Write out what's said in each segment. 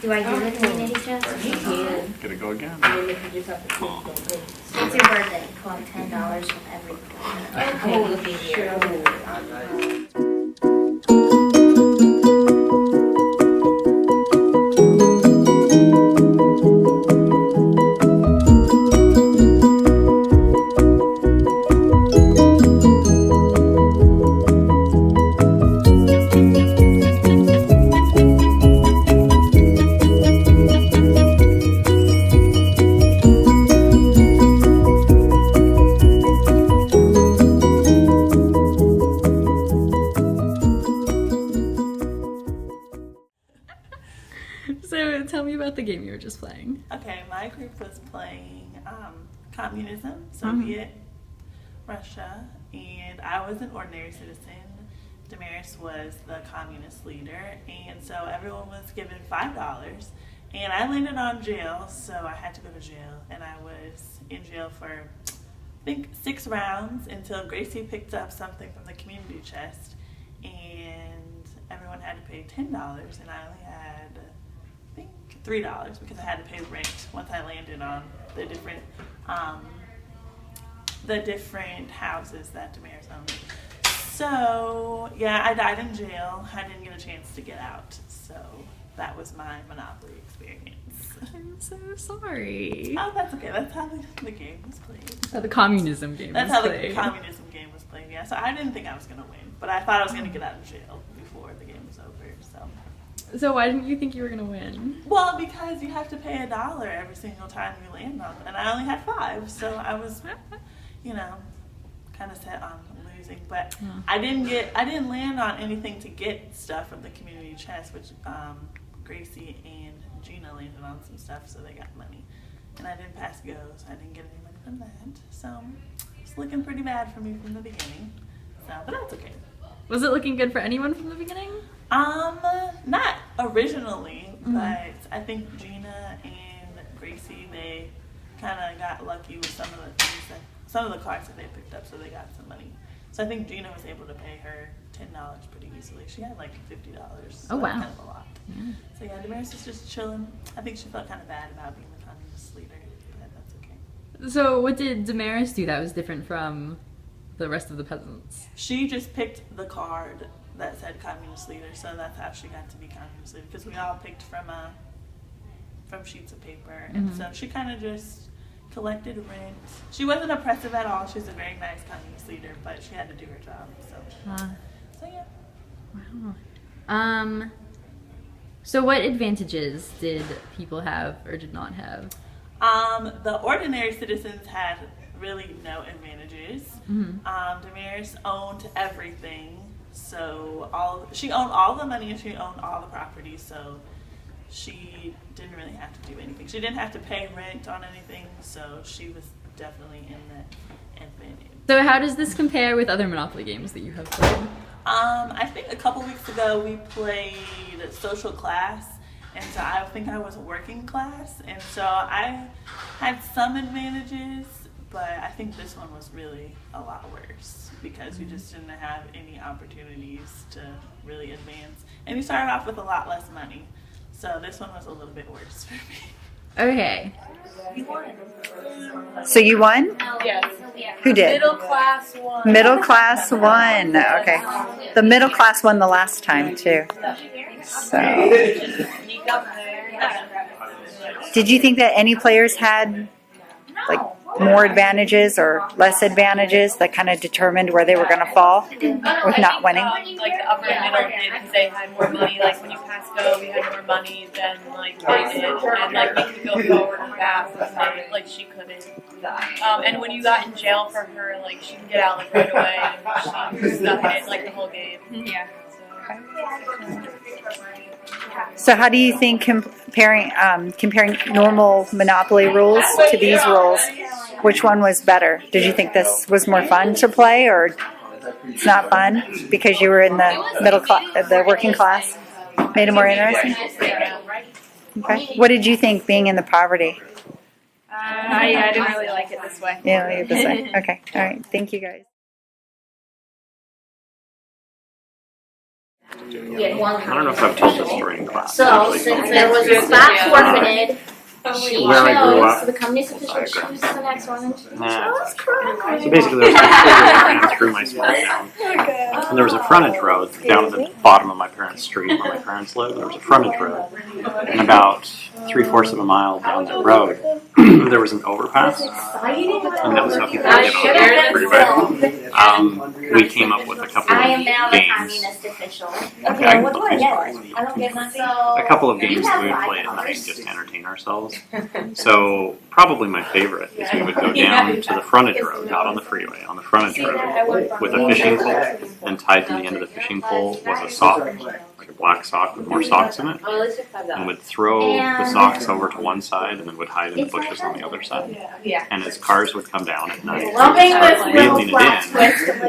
Do I do the community chest? Yeah. Gonna go again. It's your birthday. Collect $10 from every So tell me about the game you were just playing. Okay, my group was playing communism, Soviet Russia, and I was an ordinary citizen. Damaris was the communist leader, and so everyone was given $5, and I landed on jail, so I had to go to jail, and I was in jail for, I think, 6 rounds until Gracie picked up something from the community chest, and everyone had to pay $10, and I only had, I think, $3 because I had to pay rent once I landed on the different houses that Damaris owned. So yeah, I died in jail. I didn't get a chance to get out. So that was my Monopoly experience. I'm so sorry. Oh, that's okay. That's how the game was played. How the communism game That's was how played. the communism game was played. Yeah. So I didn't think I was gonna win, but I thought I was gonna get out of jail before the game was over. So why didn't you think you were gonna win? Well, because you have to pay $1 every single time you land on, and I only had 5, so I was, kind of set on losing. But I didn't land on anything to get stuff from the community chest, which Gracie and Gina landed on some stuff, so they got money, and I didn't pass go, so I didn't get any money from that. So it's looking pretty bad for me from the beginning. So, but that's okay. Was it looking good for anyone from the beginning? Not originally, but I think Gina and Gracie, they kind of got lucky with some of the cards that they picked up, so they got some money. So I think Gina was able to pay her $10 pretty easily. She had like $50. So Oh wow, that's kind of a lot. Yeah. So yeah, Damaris was just chilling. I think she felt kind of bad about being the communist leader, but that's okay. So what did Damaris do that was different from the rest of the peasants? She just picked the card that said communist leader, so that's how she got to be communist leader, because we all picked from sheets of paper, and so she kind of just collected rent. She wasn't oppressive at all. She was a very nice communist leader, but she had to do her job. So yeah. Wow. So what advantages did people have or did not have? The ordinary citizens had really no advantages. Damaris owned everything, so she owned all the money and she owned all the property, so she didn't really have to do anything. She didn't have to pay rent on anything, so she was definitely in the advantage. So how does this compare with other Monopoly games that you have played? I think a couple weeks ago we played social class, and so I think I was working class, and so I had some advantages, but I think this one was really a lot worse because you just didn't have any opportunities to really advance, and you started off with a lot less money. So this one was a little bit worse for me. Okay. So you won? Yes. Who did? Middle class won. Middle class won. Okay. The middle class won the last time too. So, did you think that any players had like more advantages or less advantages that kind of determined where they were going to fall with not winning? Like the upper and middle did because they had more money. Like when you pass go, we had more money than like they did, and like we could go forward and back. Like she couldn't. And when you got in jail for her, like she could get out like right away. And she stuck it like the whole game. Yeah. So how do you think comparing normal Monopoly rules to these rules, which one was better? Did you think this was more fun to play, or it's not fun because you were in the middle class, the working class? Made it more interesting? Okay. What did you think being in the poverty? I didn't really like it this way. Yeah, like it this way. Okay. All right. Thank you, guys. You get one I don't know if I've told this story in class. So, Actually. since there was a spot forfeited, she Where I grew chose, up, the communist official chose the next one, and she Nah. chose crime. So basically, there was a freeway running through my small town, and there was a frontage road down at the bottom of my parents' street where my parents lived. There was a frontage road, and about 3/4 of a mile down the road, there was an overpass, and that was how people would get on the freeway. We came up with a couple I am of now the games. communist official. Okay, I can tell you stories. I don't get my A couple of games that we would play at night just to entertain ourselves. So probably my favorite is we would go down to the frontage road, not on the freeway, on the frontage road with a fishing pole, and tied to the end of the fishing pole was a sock, like a black sock with more socks in it, and would throw the socks over to one side and then would hide in the bushes on the other side. And as cars would come down at night, we would start reeling it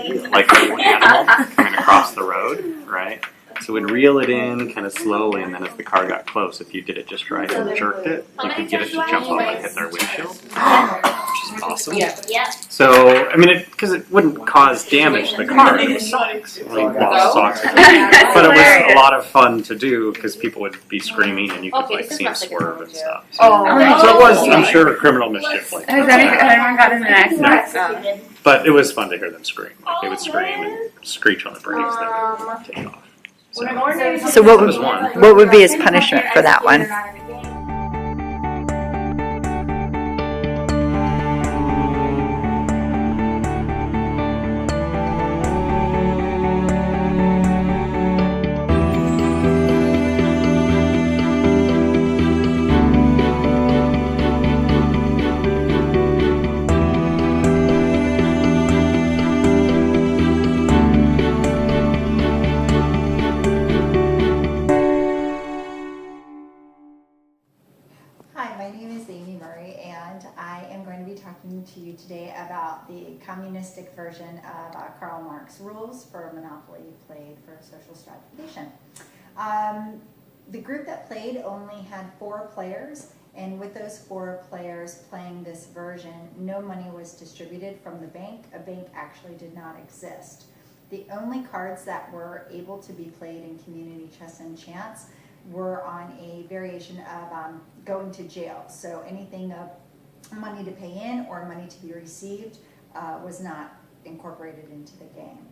in like a little animal coming across the road, right? So we'd reel it in kind of slowly, and then as the car got close, if you did it just right and jerked it, you could get it to jump up and hit their windshield, which is awesome. Yep. So, I mean, because it wouldn't cause damage to the car, it was socks. I mean, lost socks. But it was a lot of fun to do because people would be screaming and you could like see them swerve and stuff. So it was, I'm sure, criminal mischief. Has anyone gotten in an accident? But it was fun to hear them scream. Like they would scream and screech on the brakes, then they would take off. So what was one. would be his punishment for that one? Hi, my name is Amy Murray, and I am going to be talking to you today about the communistic version of Karl Marx rules for Monopoly played for social stratification. The group that played only had 4 players, and with those 4 players playing this version, no money was distributed from the bank. A bank actually did not exist. The only cards that were able to be played in Community Chess and Chance were on a variation of going to jail. So anything of money to pay in or money to be received was not incorporated into the game.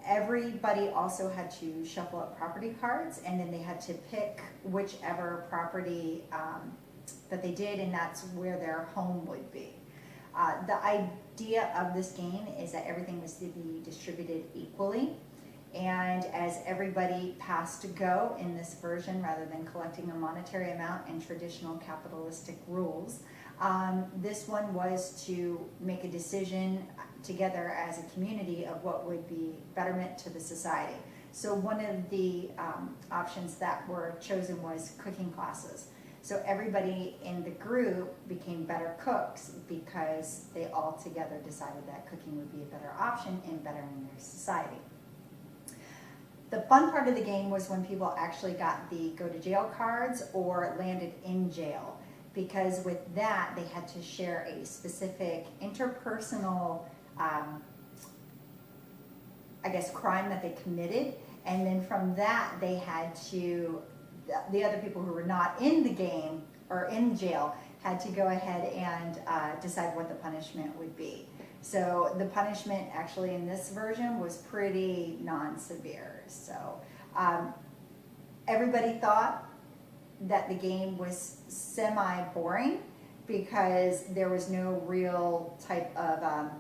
Everybody also had to shuffle up property cards, and then they had to pick whichever property that they did, and that's where their home would be. The idea of this game is that everything was to be distributed equally. And as everybody passed to go in this version, rather than collecting a monetary amount in traditional capitalistic rules, this one was to make a decision together as a community of what would be betterment to the society. So one of the options that were chosen was cooking classes. So everybody in the group became better cooks because they all together decided that cooking would be a better option in bettering their society. The fun part of the game was when people actually got the go to jail cards or landed in jail, because with that they had to share a specific interpersonal, crime that they committed, and then from that they had to, the other people who were not in the game or in jail had to go ahead and decide what the punishment would be. So the punishment actually in this version was pretty non-severe. So everybody thought that the game was semi-boring because there was no real type of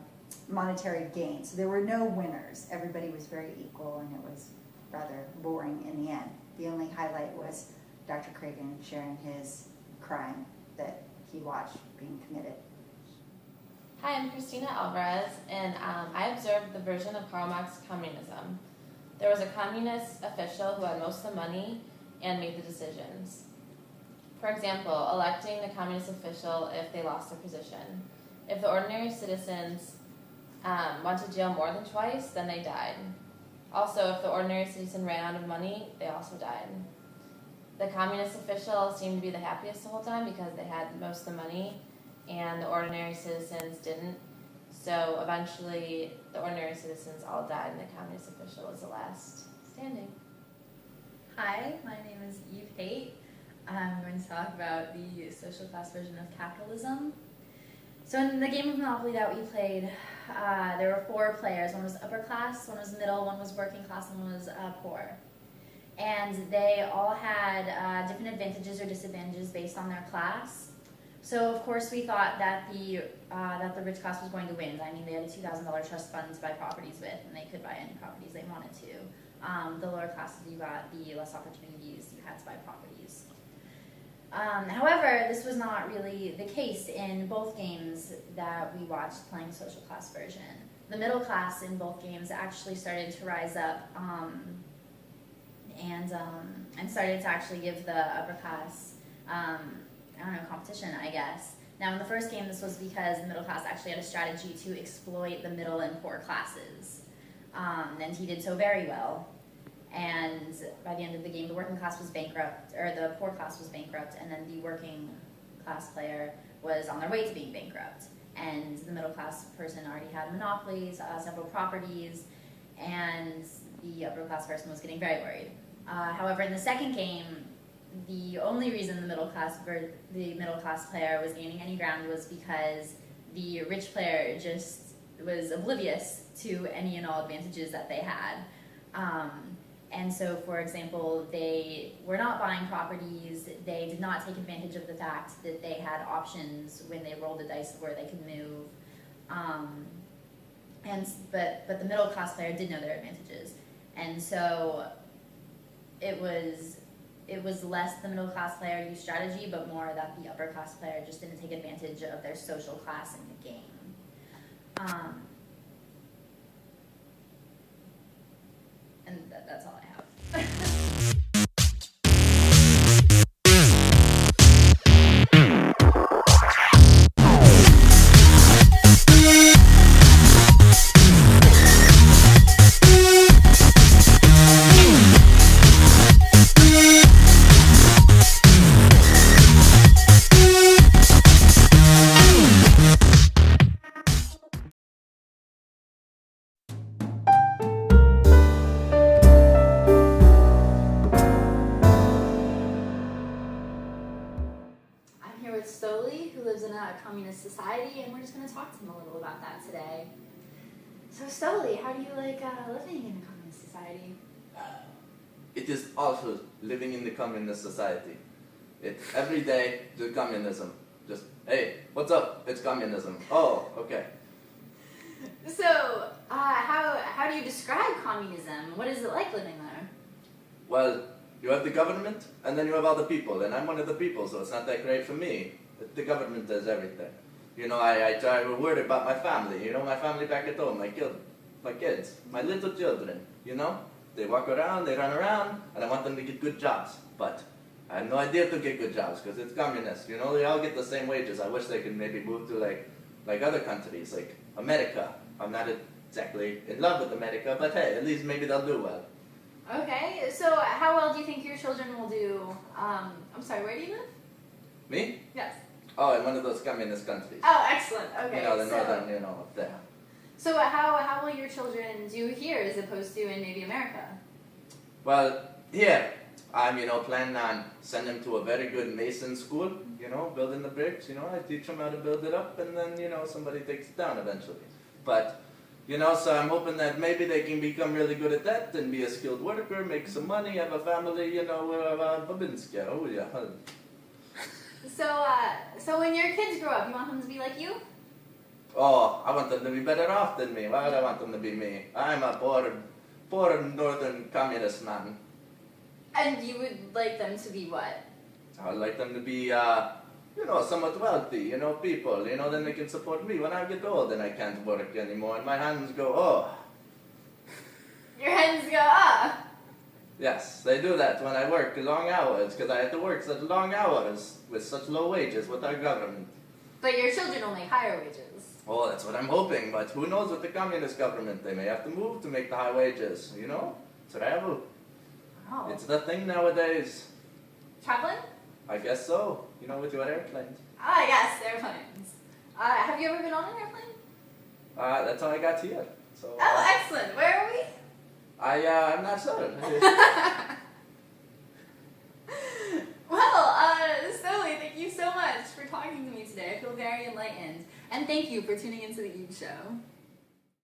monetary gain. So there were no winners. Everybody was very equal, and it was rather boring in the end. The only highlight was Dr. Cragen sharing his crime that he watched being committed. Hi, I'm Christina Alvarez, and I observed the version of Karl Marx's communism. There was a communist official who had most of the money and made the decisions. For example, electing the communist official if they lost their position. If the ordinary citizens went to jail more than twice, then they died. Also, if the ordinary citizen ran out of money, they also died. The communist official seemed to be the happiest the whole time because they had most of the money, and the ordinary citizens didn't. So eventually, the ordinary citizens all died, and the communist official was the last standing. Hi, my name is Eve Haight. I'm going to talk about the social class version of capitalism. So in the game of Monopoly that we played, there were 4 players. One was upper class, one was middle, one was working class, and one was poor. And they all had different advantages or disadvantages based on their class. So of course we thought that the rich class was going to win. I mean, they had a $2,000 trust fund to buy properties with, and they could buy any properties they wanted to. The lower classes, you got the less opportunities, you had to buy properties. However, this was not really the case in both games that we watched playing social class version. The middle class in both games actually started to rise up and started to actually give the upper class, competition, I guess. Now, in the first game, this was because the middle class actually had a strategy to exploit the middle and poor classes, and he did so very well. And by the end of the game, the working class was bankrupt, or the poor class was bankrupt, and then the working class player was on their way to being bankrupt. And the middle class person already had monopolies, several properties, and the upper class person was getting very worried. However, in the second game, the only reason the middle class player was gaining any ground was because the rich player just was oblivious to any and all advantages that they had. And so, for example, they were not buying properties. They did not take advantage of the fact that they had options when they rolled the dice where they could move. But the middle class player did know their advantages, and so it was less the middle class player used strategy, but more that the upper class player just didn't take advantage of their social class in the game. And that's all I have. I'm here with Stoli, who lives in a communist society, and we're just going to talk to him a little about that today. So Stoli, how do you like living in a communist society? It is awful living in the communist society. Every day, the communism. Just, hey, what's up? It's communism. Oh, okay. So, how do you describe communism? What is it like living there? Well, you have the government, and then you have all the people, and I'm one of the people, so it's not that great for me. The government does everything. You know, I worry about my family, you know, my family back at home, my kids, my little children, you know? They walk around, they run around, and I want them to get good jobs. But I have no idea to get good jobs, because it's communist, you know? They all get the same wages. I wish they could maybe move to, like other countries, like America. I'm not exactly in love with America, but hey, at least maybe they'll do well. Okay, so how well do you think your children will do? I'm sorry, where do you live? Me? Yes. Oh, in one of those communist countries. Oh, excellent. Okay. You know, the northern, you know, up there. So how will your children do here as opposed to in maybe America? Well, here, I'm, planning on sending them to a very good mason school, building the bricks, I teach them how to build it up, and then, somebody takes it down eventually. But, so I'm hoping that maybe they can become really good at that and be a skilled worker, make some money, have a family, Babinska. Oh, yeah. So when your kids grow up, you want them to be like you? Oh, I want them to be better off than me. Why would I want them to be me? I'm a poor northern communist man. And you would like them to be what? I would like them to be, somewhat wealthy, people, then they can support me when I get old and I can't work anymore and my hands go, oh. Your hands go up? Yes, they do that when I work long hours, because I have to work such long hours with such low wages with our government. But your children will make higher wages. Oh, that's what I'm hoping, but who knows with the communist government? They may have to move to make the high wages, travel. Oh. It's the thing nowadays. Traveling? I guess so, with your airplanes. Ah, yes, airplanes. Have you ever been on an airplane? That's how I got here. So, oh, excellent. Where are we? I'm not sure. today. I feel very enlightened. And thank you for tuning into the Eve Show.